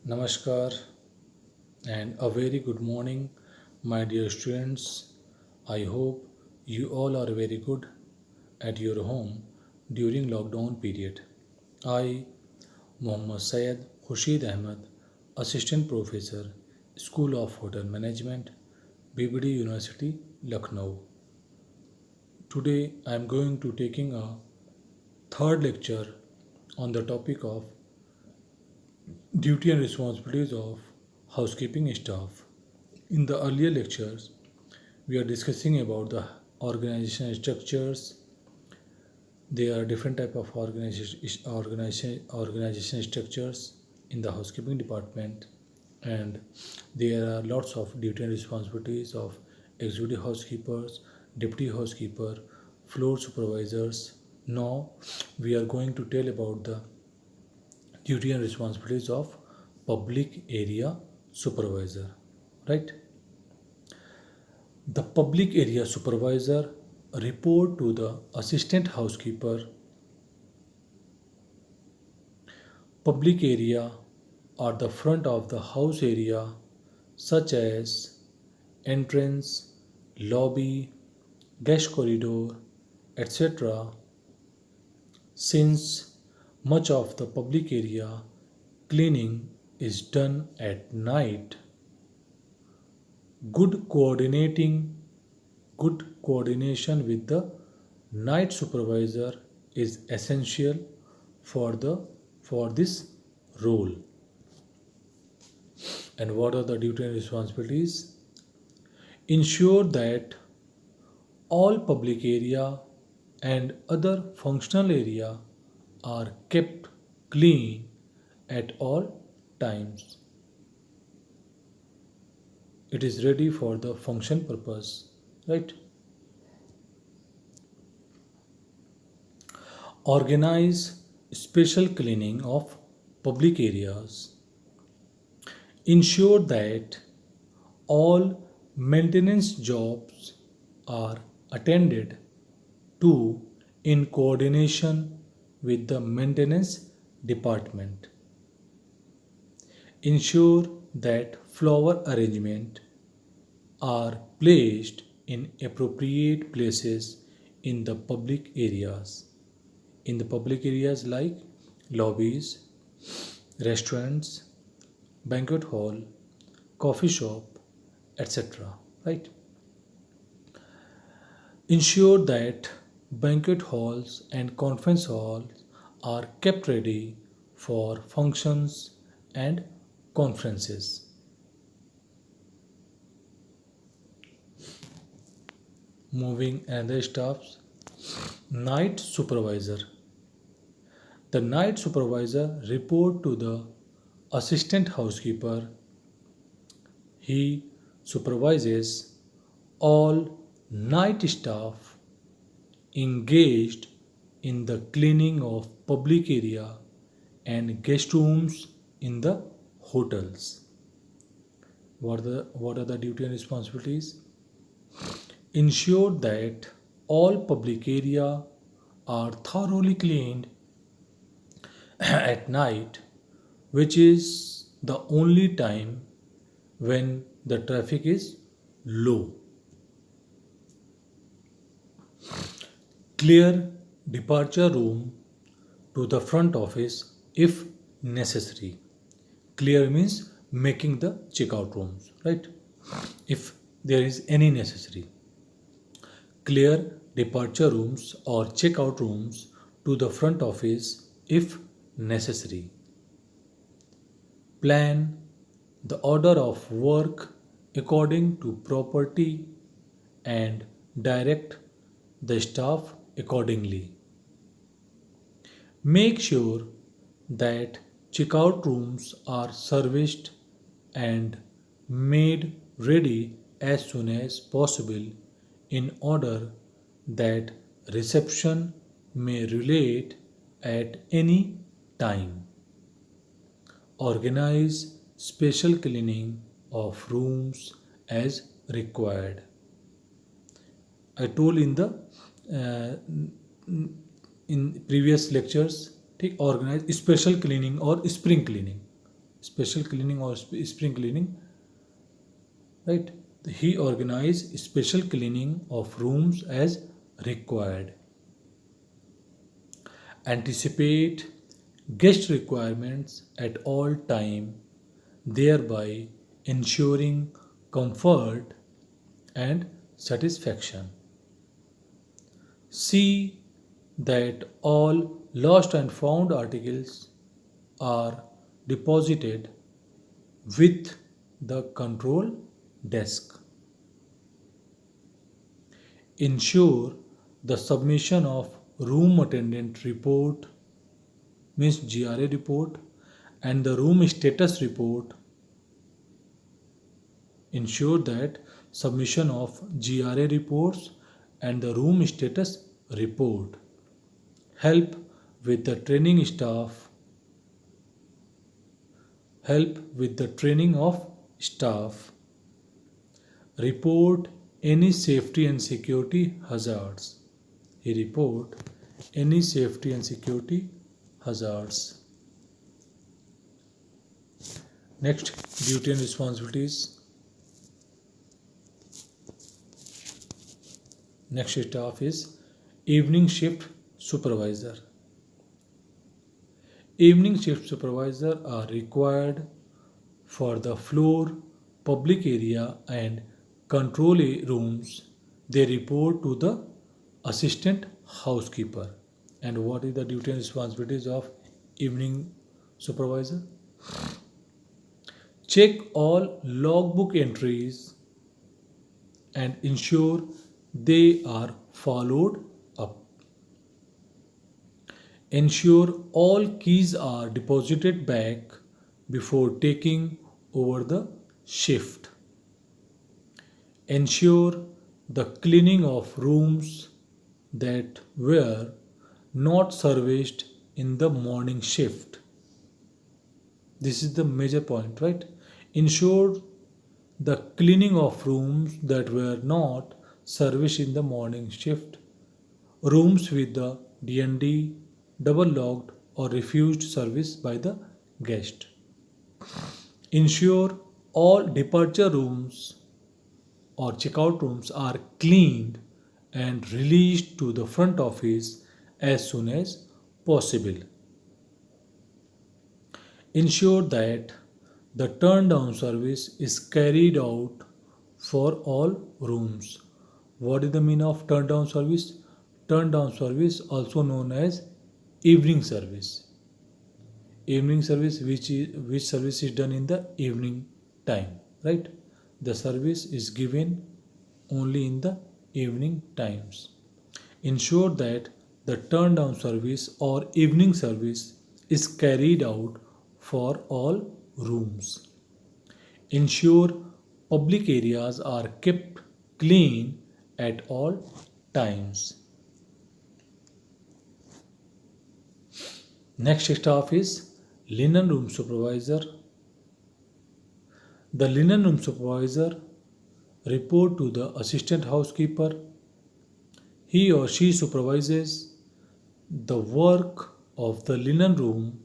Namaskar and a very good morning, my dear students. I hope you all are very good at your home during lockdown period. I, Mohammad Syed Khurshid Ahmed, Assistant Professor, School of Hotel Management, BBD University, Lucknow. Today I am going to taking a third lecture on the topic of duty and responsibilities of housekeeping staff. In the earlier lectures, we are discussing about the organizational structures. There are different type of organization structures in the housekeeping department, and there are lots of duty and responsibilities of executive housekeepers, deputy housekeeper, floor supervisors. Now we are going to tell about the duty and responsibilities of public area supervisor, right? The public area supervisor report to the assistant housekeeper. Public area are the front of the house area such as entrance, lobby, guest corridor, etc. Since much of the public area cleaning is done at night, good coordinating good coordination with the night supervisor is essential for this role. And what are the duty and responsibilities? Ensure that all public area and other functional area are kept clean at all times. It is ready for the function purpose, right? Organize special cleaning of public areas. Ensure that all maintenance jobs are attended to in coordination with the maintenance department. Ensure that flower arrangement are placed in appropriate places in the public areas. In the public areas like lobbies, restaurants, banquet hall, coffee shop, etc. Right? Ensure that banquet halls and conference halls are kept ready for functions and conferences. Moving another staffs. Night supervisor. The night supervisor report to the assistant housekeeper. He supervises all night staff engaged in the cleaning of public area and guest rooms in the hotels. What are the duty and responsibilities? Ensure that all public area are thoroughly cleaned at night, which is the only time when the traffic is low. Clear departure room to the front office if necessary. Clear means making the checkout rooms, right? If there is any necessary. Clear departure rooms or checkout rooms to the front office if necessary. Plan the order of work according to property and direct the staff accordingly. Make sure that checkout rooms are serviced and made ready as soon as possible in order that reception may relate at any time. Organize special cleaning of rooms as required. I told in the uh, in previous lectures, take organize special cleaning or spring cleaning. special cleaning or spring cleaning, right? He organized special cleaning of rooms as required, anticipate guest requirements at all time, thereby ensuring comfort and satisfaction. See that all lost and found articles are deposited with the control desk. Ensure the submission of room attendant report, means GRA report, and the room status report. Ensure that submission of GRA reports and the room status report. Help with the training staff. Help with the training of staff. Report any safety and security hazards. He report any safety and security hazards. Next, duty and responsibilities. Next staff is evening shift supervisor. Evening shift supervisor are required for the floor, public area and control rooms. They report to the assistant housekeeper. And what is the duty and responsibilities of evening supervisor? Check all logbook entries and ensure they are followed up. Ensure all keys are deposited back before taking over the shift. Ensure the cleaning of rooms that were not serviced in the morning shift. This is the major point, right? Ensure the cleaning of rooms that were not serviced in the morning shift. Rooms with the D&D double locked or refused service by the guest. Ensure all departure rooms or checkout rooms are cleaned and released to the front office as soon as possible. Ensure that the turn down service is carried out for all rooms. What is the meaning of turn down service? Turn down service, also known as evening service. Evening service, which service is done in the evening time, right? The service is given only in the evening times. Ensure that the turn down service or evening service is carried out for all rooms. Ensure public areas are kept clean at all times. Next staff is linen room supervisor. The linen room supervisor report to the assistant housekeeper. He or she supervises the work of the linen room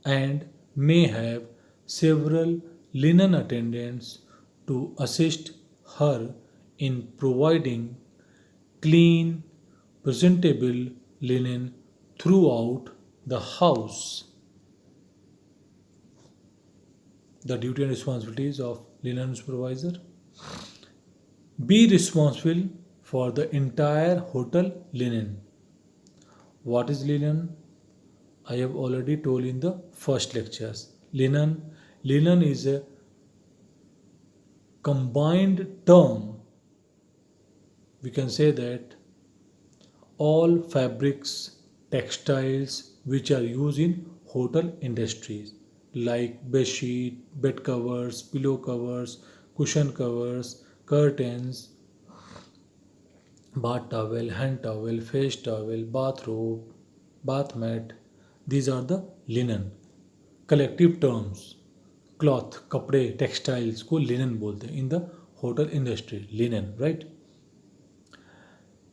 and may have several linen attendants to assist her in providing clean, presentable linen throughout the house. The duty and responsibilities of linen supervisor: be responsible for the entire hotel linen. What is linen? I have already told in the first lectures. Linen is a combined term. We can say that all fabrics, textiles which are used in hotel industries like bed sheet, bed covers, pillow covers, cushion covers, curtains, bath towel, hand towel, face towel, bathrobe, bath mat. These are the linen. Collective terms. Cloth, कपड़े, textiles को linen बोलते हैं in the hotel industry. Linen, right.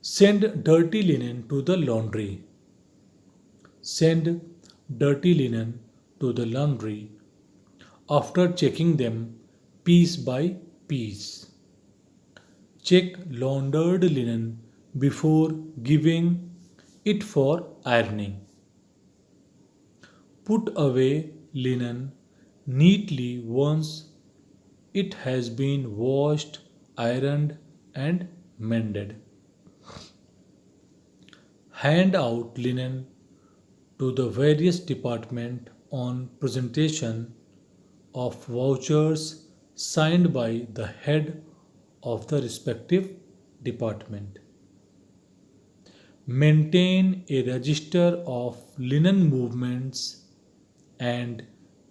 Send dirty linen to the laundry. Send dirty linen to the laundry after checking them piece by piece. Check laundered linen before giving it for ironing. Put away linen neatly once it has been washed, ironed, and mended. Hand out linen to the various departments on presentation of vouchers signed by the head of the respective department. Maintain a register of linen movements and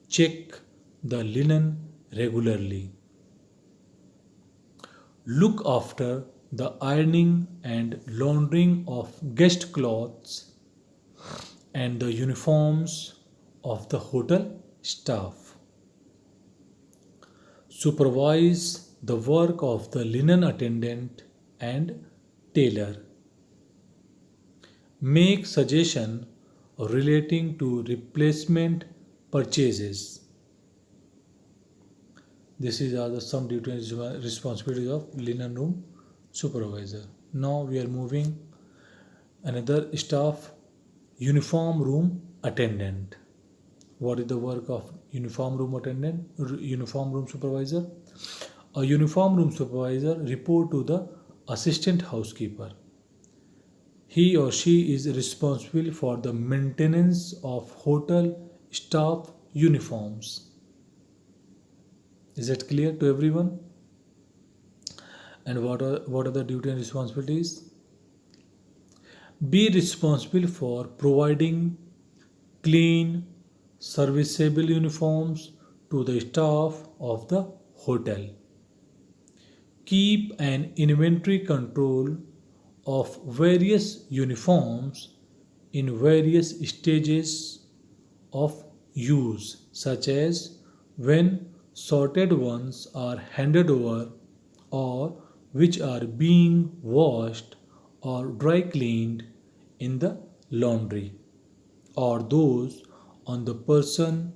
check the linen regularly. Look after the ironing and laundering of guest clothes and the uniforms of the hotel staff. Supervise the work of the linen attendant and tailor. Make suggestion relating to replacement purchases. This is are the some duties and responsibilities of linen room supervisor. Now we are moving another staff, uniform room attendant. What is the work of uniform room attendant, uniform room supervisor? A uniform room supervisor report to the assistant housekeeper. He or she is responsible for the maintenance of hotel staff uniforms. Is that clear to everyone? And what are the duty and responsibilities? Be responsible for providing clean, serviceable uniforms to the staff of the hotel. Keep an inventory control of various uniforms in various stages of use, such as when sorted ones are handed over or which are being washed or dry cleaned in the laundry, or those on the person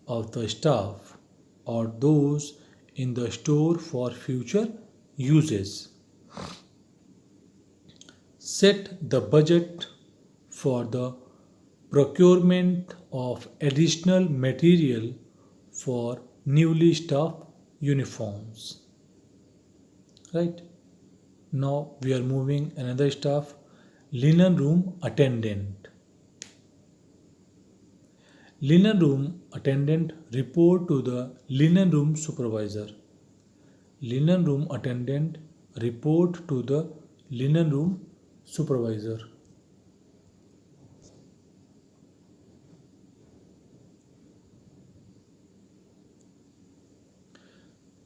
of the staff, or those in the store for future uses. Set the budget for the procurement of additional material for newly staffed uniforms. Right? Now we are moving another staff, linen room attendant. Linen room attendant report to the linen room supervisor. Linen room attendant report to the linen room supervisor.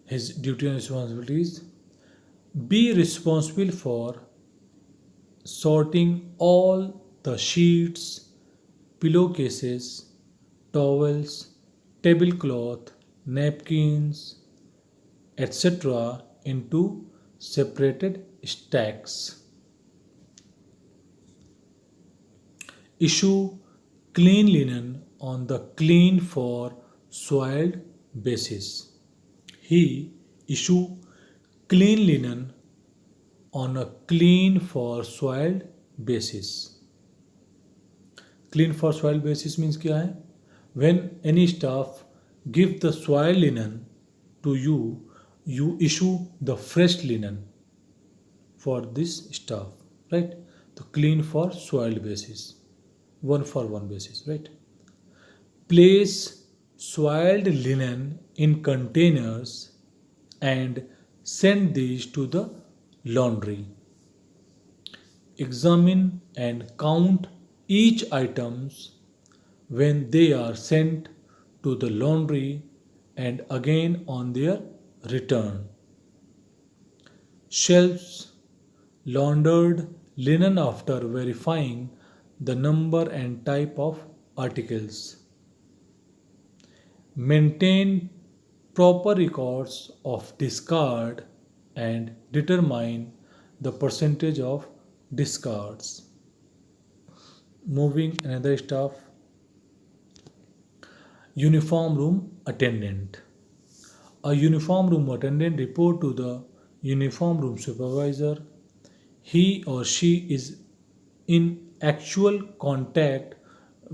His duty and responsibilities: be responsible for sorting all the sheets, pillowcases, towels, tablecloth, napkins, etc. into separated stacks. Issue clean linen on the clean for soiled basis. He issue clean linen on a clean for soiled basis. Clean for soiled basis means क्या है? When any staff give the soiled linen to you, you issue the fresh linen for this staff, right? The clean for soiled basis, one for one basis, right? Place soiled linen in containers and send these to the laundry. Examine and count each items when they are sent to the laundry and again on their return. Shelves laundered linen after verifying the number and type of articles. Maintain proper records of discard and determine the percentage of discards. Moving another stuff, uniform room attendant. A uniform room attendant report to the uniform room supervisor. He or she is in actual contact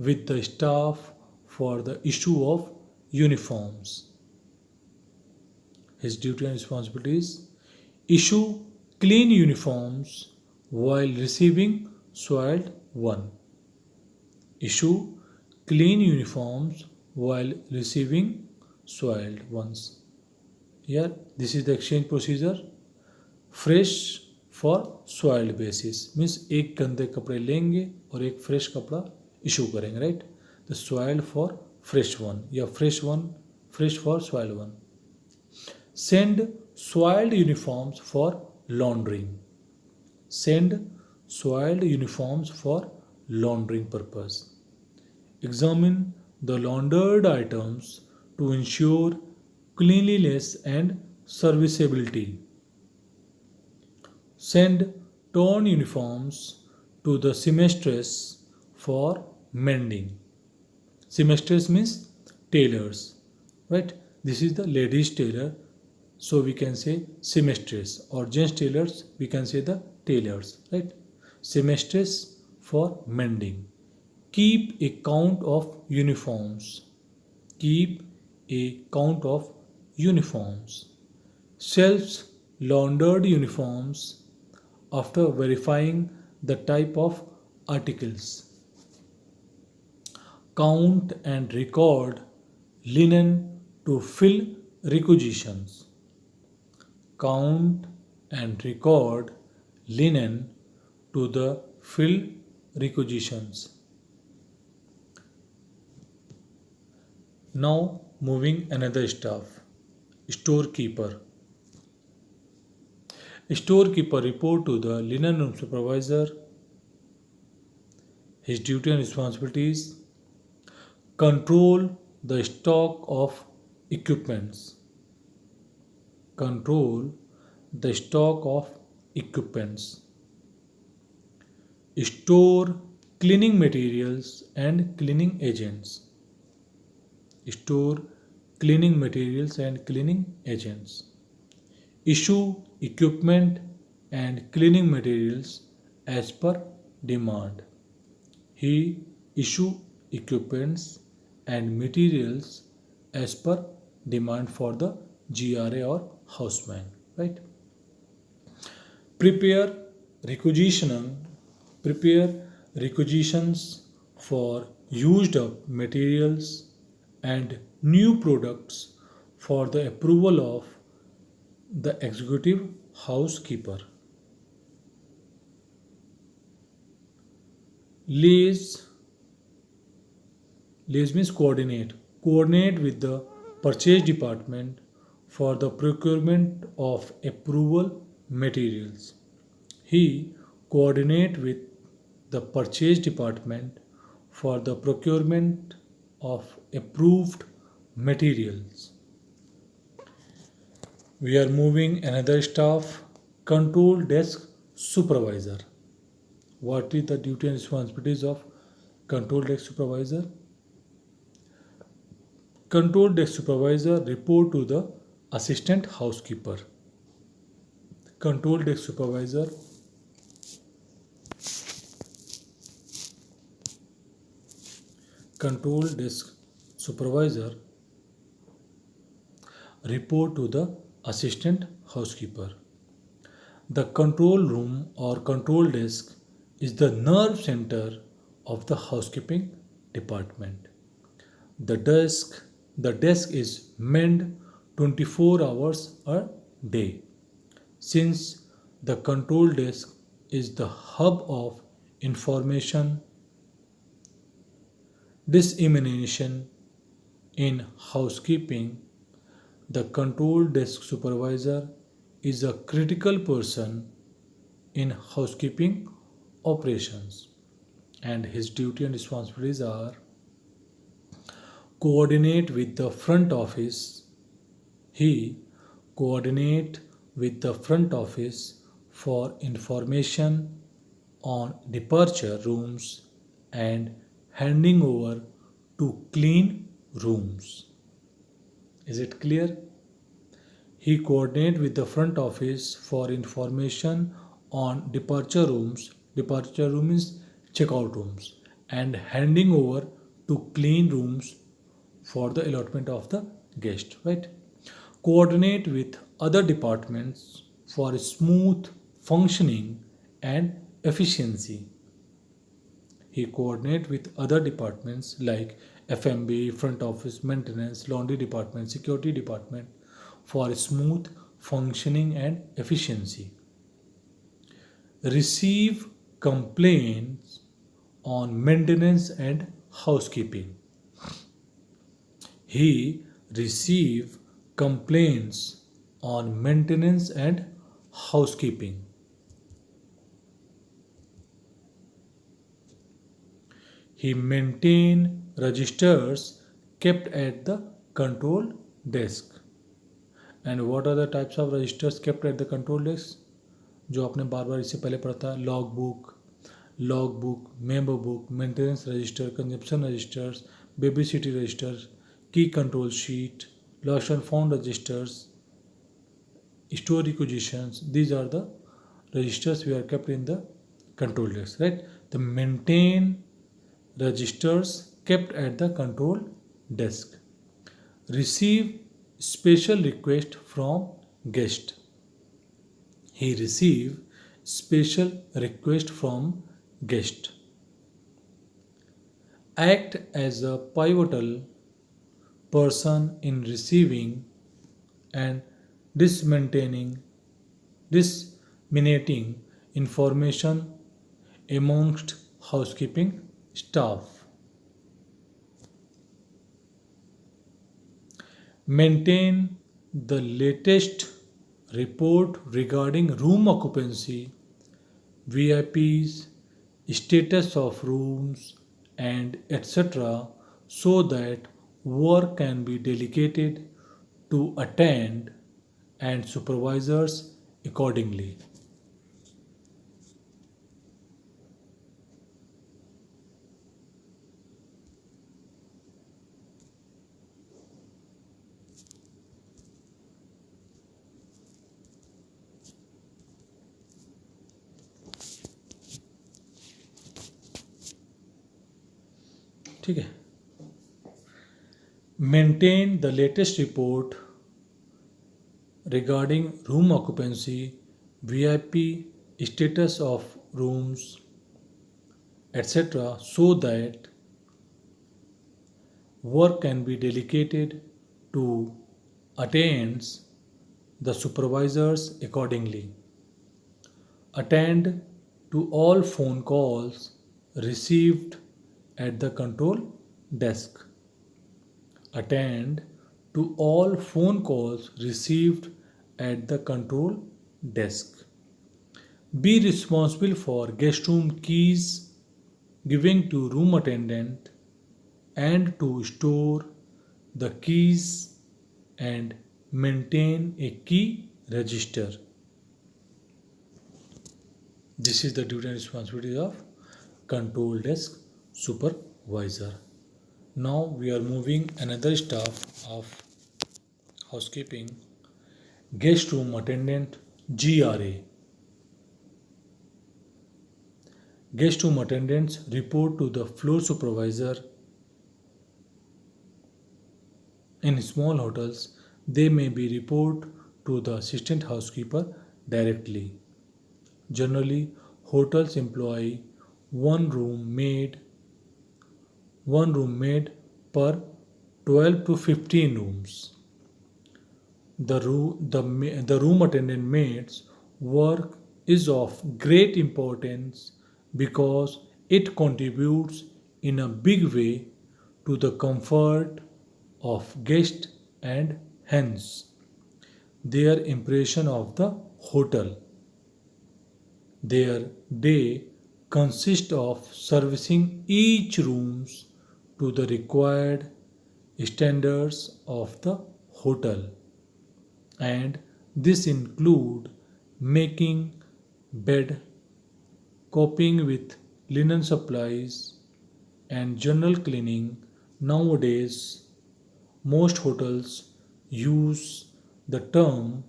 with the staff for the issue of uniforms. His duty and responsibilities: issue clean uniforms while receiving soiled one. Issue clean uniforms while receiving soiled ones. Here, this is the exchange procedure. Fresh for soiled basis means एक गंदे कपड़े लेंगे और एक fresh कपड़ा issue करेंगे, right. The soiled for fresh one या fresh for soiled one. Send soiled uniforms for laundering. Send soiled uniforms for laundering purpose. Examine the laundered items to ensure cleanliness and serviceability. Send torn uniforms to the seamstress for mending. Seamstress means tailors, right? This is the ladies tailor, so we can say seamstress, or gents tailors we can say the tailors, right? Seamstress for mending. Keep a count of uniforms. Keep a count of uniforms. Shelves laundered uniforms after verifying the type of articles. Count and record linen to fill requisitions. Count and record linen to the fill requisitions. Now moving another staff. Storekeeper. Storekeeper report to the linen room supervisor. His duty and responsibilities: control the stock of equipments. Control the stock of equipments. Store cleaning materials and cleaning agents. Store cleaning materials and cleaning agents. Issue equipment and cleaning materials as per demand. He issue equipments and materials as per demand for the GRA or houseman, right? Prepare requisitions for used up materials and new products for the approval of the executive housekeeper. Liaise means coordinate with the purchase department for the procurement of approval materials. He coordinate with the purchase department for the procurement of approved materials. We are moving another staff. Control desk supervisor. What is the duty and responsibilities of control desk supervisor? Control desk supervisor report to the assistant housekeeper. Control desk supervisor report to the assistant housekeeper. The control room or control desk is the nerve center of the housekeeping department. The desk is manned 24 hours a day. Since the control desk is the hub of information dissemination in housekeeping, the control desk supervisor is a critical person in housekeeping operations, and his duty and responsibilities are: coordinate with the front office. He coordinate with the front office for information on departure rooms and handing over to clean rooms. Is it clear? He coordinates with the front office for information on departure rooms. Departure room is checkout rooms, and handing over to clean rooms for the allotment of the guest, right? Coordinate with other departments for smooth functioning and efficiency. He coordinates with other departments like FMB, front office, maintenance, laundry department, security department for smooth functioning and efficiency. Receive complaints on maintenance and housekeeping. He receive complaints on maintenance and housekeeping. He maintain registers kept at the control desk. And what are the types of registers kept at the control desk? जो आपने बार बार इससे पहले पढ़ा था, log book, member book, maintenance register, consumption registers, baby registers, key control sheet, lost and found registers, store requisitions. These are the registers we are kept in the control desk, right? The maintain registers kept at the control desk. Receive special request from guest. He receive special request from guest. Act as a pivotal person in receiving and disseminating information amongst housekeeping staff. Maintain the latest report regarding room occupancy, VIPs, status of rooms, and etc., so that work can be delegated to attend and supervisors accordingly. ठीक है. Maintain the latest report regarding room occupancy, VIP, status of rooms, etc., so that work can be delegated to attends the supervisors accordingly. Attend to all phone calls received at the control desk. Attend to all phone calls received at the control desk. Be responsible for guest room keys giving to room attendant and to store the keys and maintain a key register. This is the duty and responsibility of control desk supervisor. Now we are moving another staff of housekeeping, guest room attendant, GRA. Guest room attendants report to the floor supervisor. In small hotels, they may be report to the assistant housekeeper directly. Generally, hotels employ one room maid per 12 to 15 rooms. The room attendant maid's work is of great importance because it contributes in a big way to the comfort of guests and hence their impression of the hotel. Their day consists of servicing each rooms to the required standards of the hotel, and this include making bed, coping with linen supplies and general cleaning. Nowadays most hotels use the term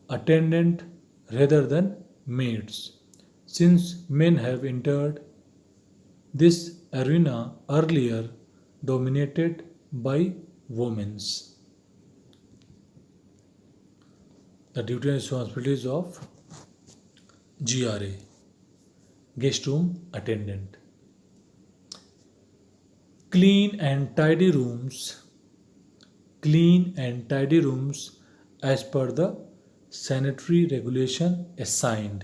attendant rather than maids, since men have entered this arena earlier, dominated by women's. The duty and responsibilities of GRA, guest room attendant. Clean and tidy rooms. Clean and tidy rooms as per the sanitary regulation assigned.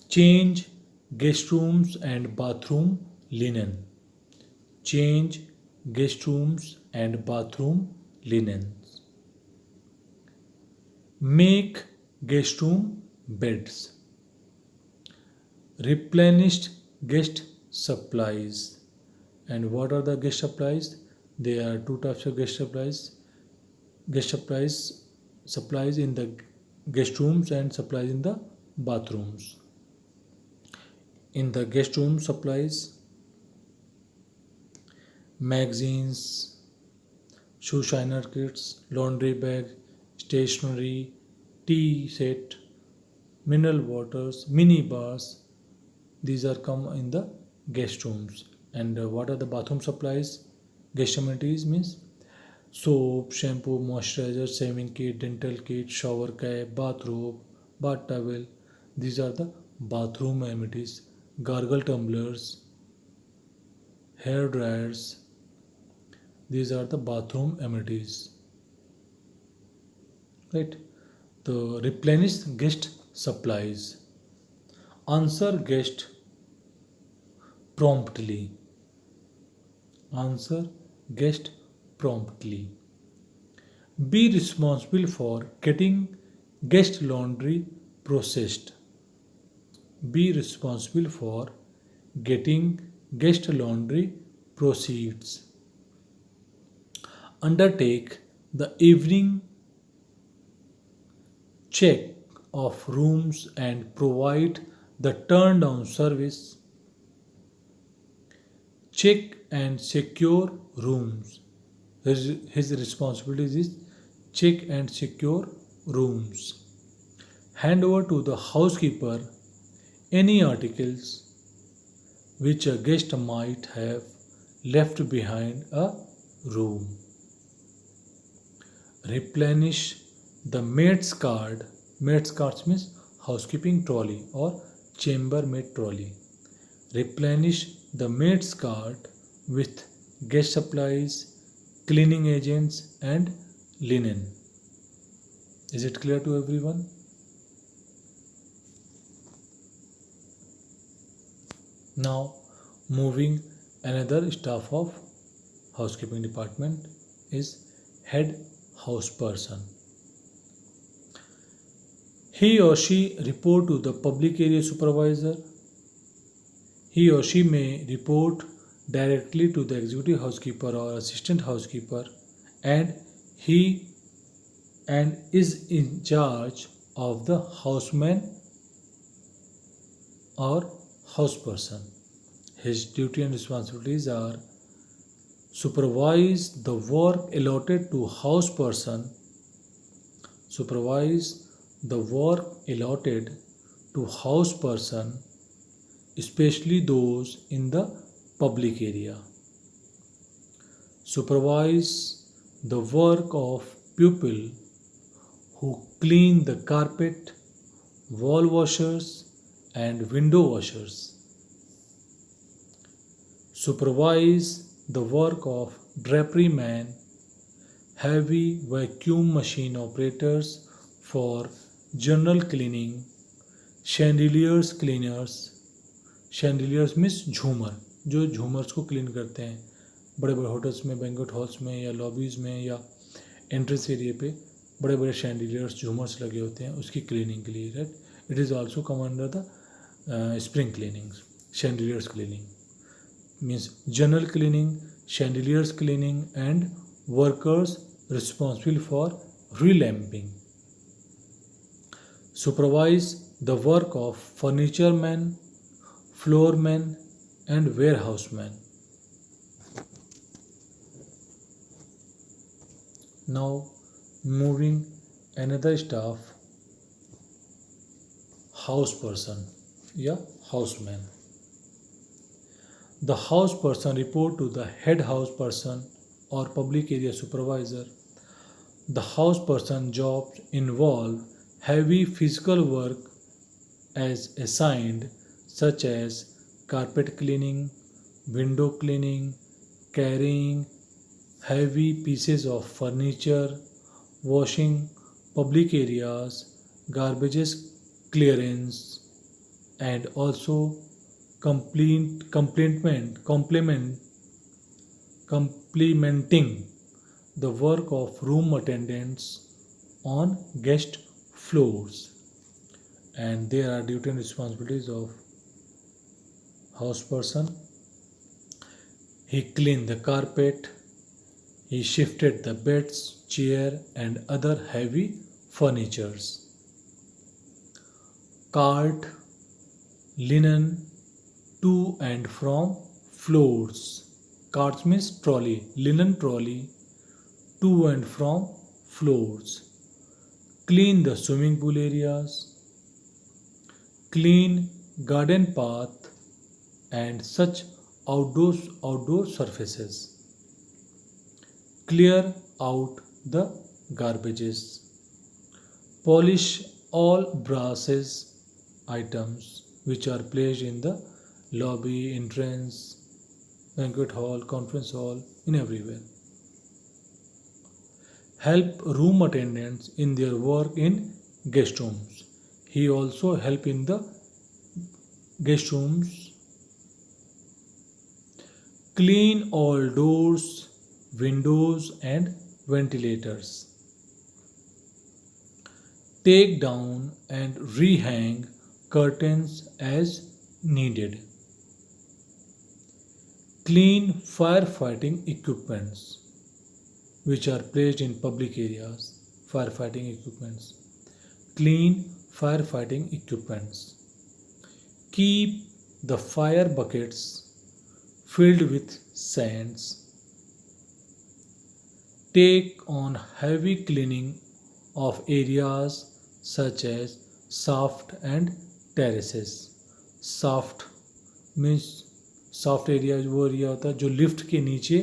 Change guest rooms and bathroom linen. Change guest rooms and bathroom linens. Make guest room beds. Replenished guest supplies. And what are the guest supplies? There are two types of guest supplies. Guest supplies in the guest rooms and supplies in the bathrooms. In the guest room supplies, magazines, shoe shiner kits, laundry bag, stationery, tea set, mineral waters, mini bars. These are come in the guest rooms. And what are the bathroom supplies? Guest amenities means soap, shampoo, moisturizer, shaving kit, dental kit, shower cap, bathrobe, bath towel. These are the bathroom amenities. Gargle tumblers, hair dryers. These are the bathroom amenities. Right? The replenish guest supplies. Answer guest promptly. Answer guest promptly. Be responsible for getting guest laundry processed. Be responsible for getting guest laundry proceeds. Undertake the evening check of rooms and provide the turn down service. Check and secure rooms. His responsibility is check and secure rooms. Hand over to the housekeeper any articles which a guest might have left behind a room. Replenish the maid's card. Maid's cards means housekeeping trolley or chambermaid trolley. Replenish the maid's card with guest supplies, cleaning agents and linen. Is it clear to everyone? Now moving another staff of housekeeping department is head house person. He or she report to the public area supervisor. He or she may report directly to the executive housekeeper or assistant housekeeper, and he and is in charge of the houseman or house person. His duty and responsibilities are supervise the work allotted to house person, supervise the work allotted to house person, especially those in the public area. Supervise the work of people who clean the carpet, wall washers and window washers. Supervise the work of drapery man, heavy vacuum machine operators for general cleaning, chandeliers cleaners. Chandeliers means झूमर, जो झूमर्स को clean करते हैं बड़े बड़े hotels में, banquet halls में या लॉबीज़ में या एंट्रेंस एरिया पे बड़े बड़े शैंडिलियर्स झूमर्स लगे होते हैं उसकी क्लीनिंग के लिए. Right, it is also come under the spring cleaning. Chandeliers cleaning means general cleaning, chandeliers cleaning and workers responsible for relamping. Supervise the work of furniture man, floor man and warehouse man. Now, moving another staff, house person, yeah, houseman. The house person report to the head house person or public area supervisor. The house person jobs involve heavy physical work as assigned, such as carpet cleaning, window cleaning, carrying heavy pieces of furniture, washing public areas, garbages clearance, and also complementing the work of room attendants on guest floors. And there are duty and responsibilities of house person. He cleaned the carpet, he shifted the beds, chair and other heavy furnitures. Cart linen to and from floors. Carts means trolley, linen trolley to and from floors. Clean the swimming pool areas, clean garden path and such outdoor surfaces. Clear out the garbages. Polish all brasses items which are placed in the lobby, entrance, banquet hall, conference hall, in everywhere. Help room attendants in their work in guest rooms. He also help in the guest rooms. Clean all doors, windows and ventilators. Take down and rehang curtains as needed. Clean firefighting equipments which are placed in public areas. Firefighting equipments. Clean firefighting equipments. Keep the fire buckets filled with sands. Take on heavy cleaning of areas such as shaft and terraces. Shaft means shaft area वो area होता है जो lift के नीचे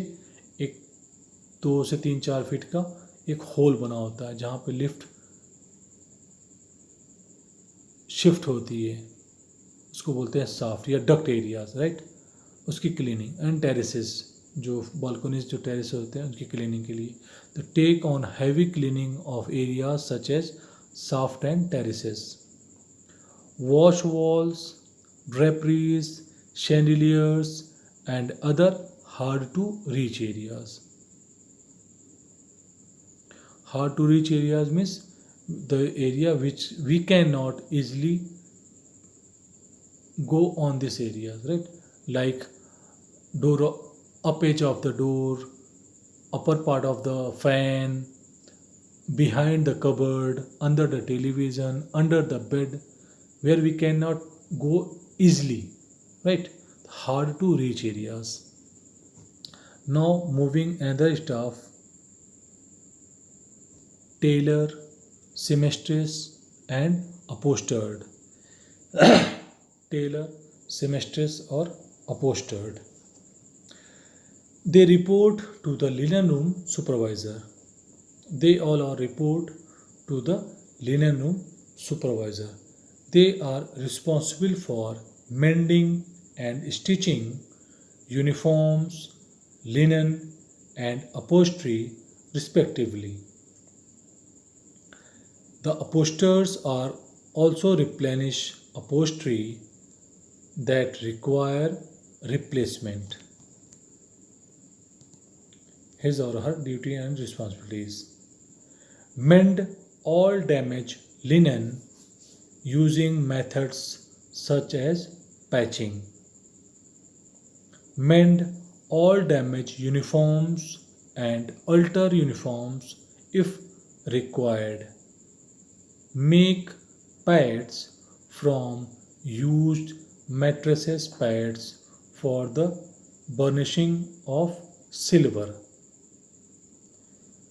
एक 2 से 3 4 feet का एक होल बना होता है जहाँ पे लिफ्ट शिफ्ट होती है, उसको बोलते हैं शाफ्ट या डक्ट एरियाज, राइट। उसकी क्लीनिंग एंड टेरेसेस, जो बालकोनीज जो टेरेस होते हैं उनकी क्लीनिंग के लिए। तो take on heavy cleaning of areas such as shaft and terraces. Wash walls, draperies, chandeliers and other hard to reach areas. Hard to reach areas means the area which we cannot easily go on this areas, right? Like door, up edge of the door, upper part of the fan, behind the cupboard, under the television, under the bed, where we cannot go easily, right? Hard to reach areas. Now moving another staff, tailor, seamstress and upholstered. Tailor, seamstress or upholstered. They report to the linen room supervisor. They all are report to the linen room supervisor. They are responsible for mending and stitching uniforms, linen and upholstery respectively. The upholsterers are also replenish upholstery that require replacement. His or her duty and responsibilities. Mend all damaged linen using methods such as patching. Mend all damaged uniforms and alter uniforms if required. Make pads from used mattresses, pads for the burnishing of silver.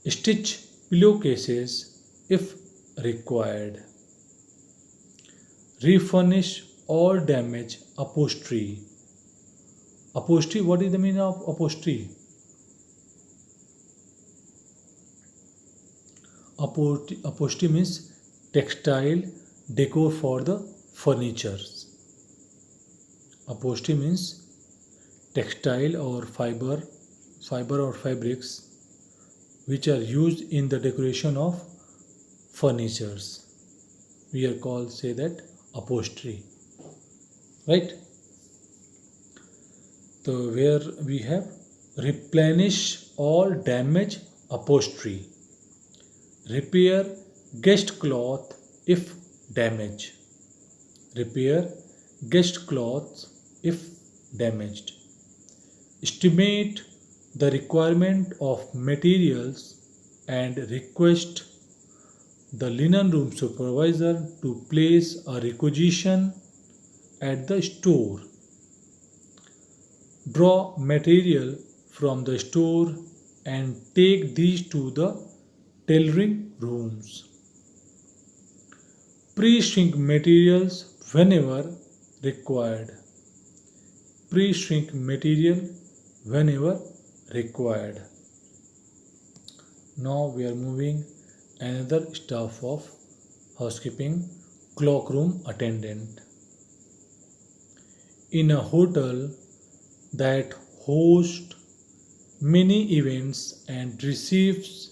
Stitch pillowcases if required. Refurnish all damaged upholstery. Upholstery, what is the meaning of upholstery? Upholstery means textile decor for the furnitures. Upholstery means textile or fiber or fabrics which are used in the decoration of furnitures. We are called say that upholstery, right? So where we have replenish all damaged upholstery, repair guest cloth if damaged, repair guest cloth if damaged, estimate the requirement of materials and request the linen room supervisor to place a requisition at the store. Draw material from the store and take these to the tailoring rooms. Pre-shrink materials whenever required. Pre-shrink material whenever required. Now we are moving another staff of housekeeping, cloakroom attendant. In a hotel that hosts many events and receives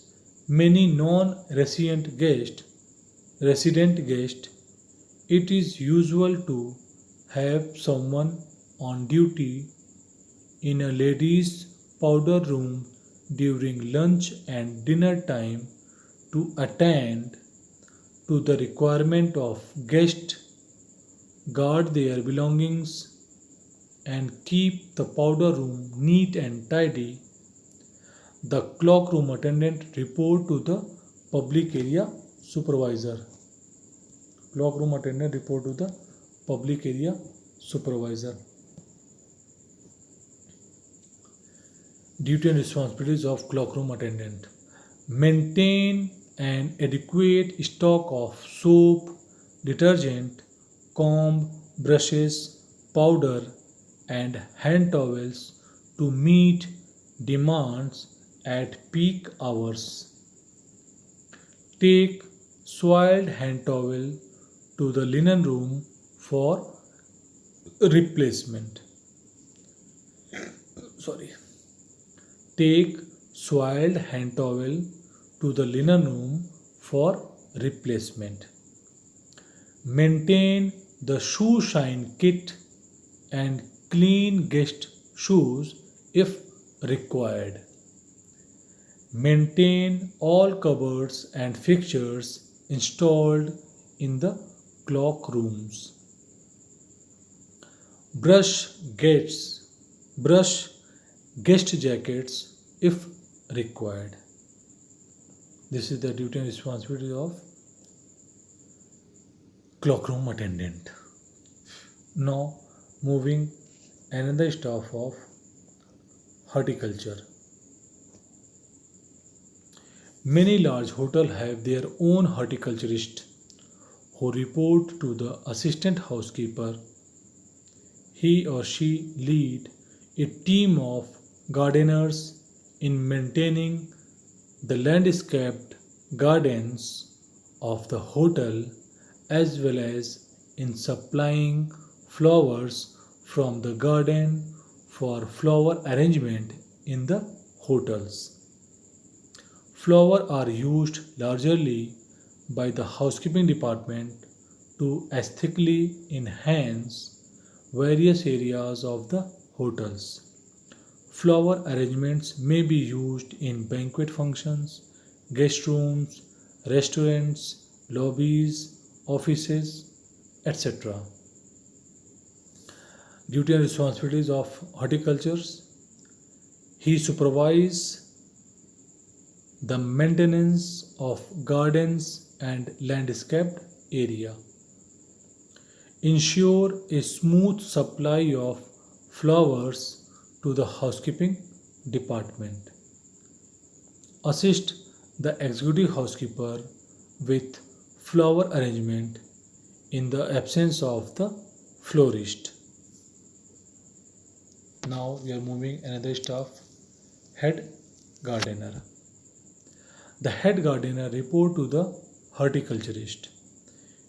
many non-resident guests, it is usual to have someone on duty in a ladies' powder room during lunch and dinner time to attend to the requirement of guests, guard their belongings, and keep the powder room neat and tidy. The cloakroom attendant report to the public area supervisor. Cloakroom attendant report to the public area supervisor. Duty and responsibilities of cloakroom attendant. Maintain an adequate stock of soap, detergent, comb, brushes, powder, and hand towels to meet demands at peak hours. Take soiled hand towel to the linen room for replacement. Take soiled hand towel to the linen room for replacement. Maintain the shoe shine kit and clean guest shoes if required. Maintain all cupboards and fixtures installed in the cloak rooms. Brush guest jackets if required. This is the duty and responsibility of cloakroom attendant. Now moving another staff of horticulture. Many large hotels have their own horticulturist who report to the assistant housekeeper. He or she lead a team of gardeners in maintaining the landscaped gardens of the hotel as well as in supplying flowers from the garden for flower arrangement in the hotels. Flowers are used largely by the housekeeping department to aesthetically enhance various areas of the hotels. Flower arrangements may be used in banquet functions, guest rooms, restaurants, lobbies, offices, etc. Duty and responsibilities of horticultures. He supervises the maintenance of gardens and landscaped area. Ensure a smooth supply of flowers to the housekeeping department. Assist the executive housekeeper with flower arrangement in the absence of the florist. Now we are moving another staff, head gardener. The head gardener report to the horticulturist.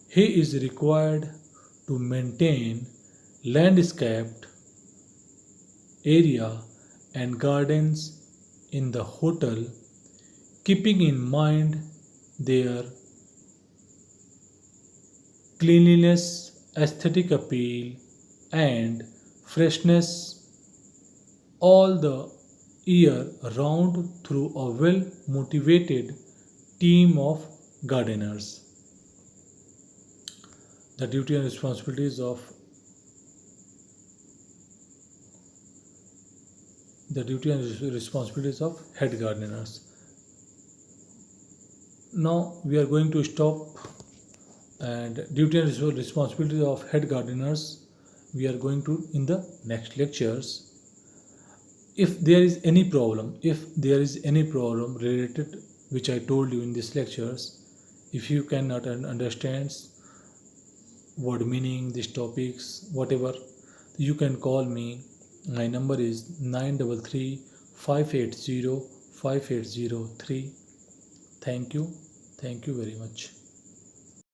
He is required to maintain landscaped area and gardens in the hotel, keeping in mind their cleanliness, aesthetic appeal, and freshness all the year round through a well motivated team of gardeners. The duty and responsibilities of head gardeners. Now we are going to stop, and duty and responsibilities of head gardeners we are going to in the next lectures. If there is any problem related which I told you in these lectures, if you cannot understand word meaning, these topics, whatever, you can call me. My number is 933 580 5803. Thank you very much.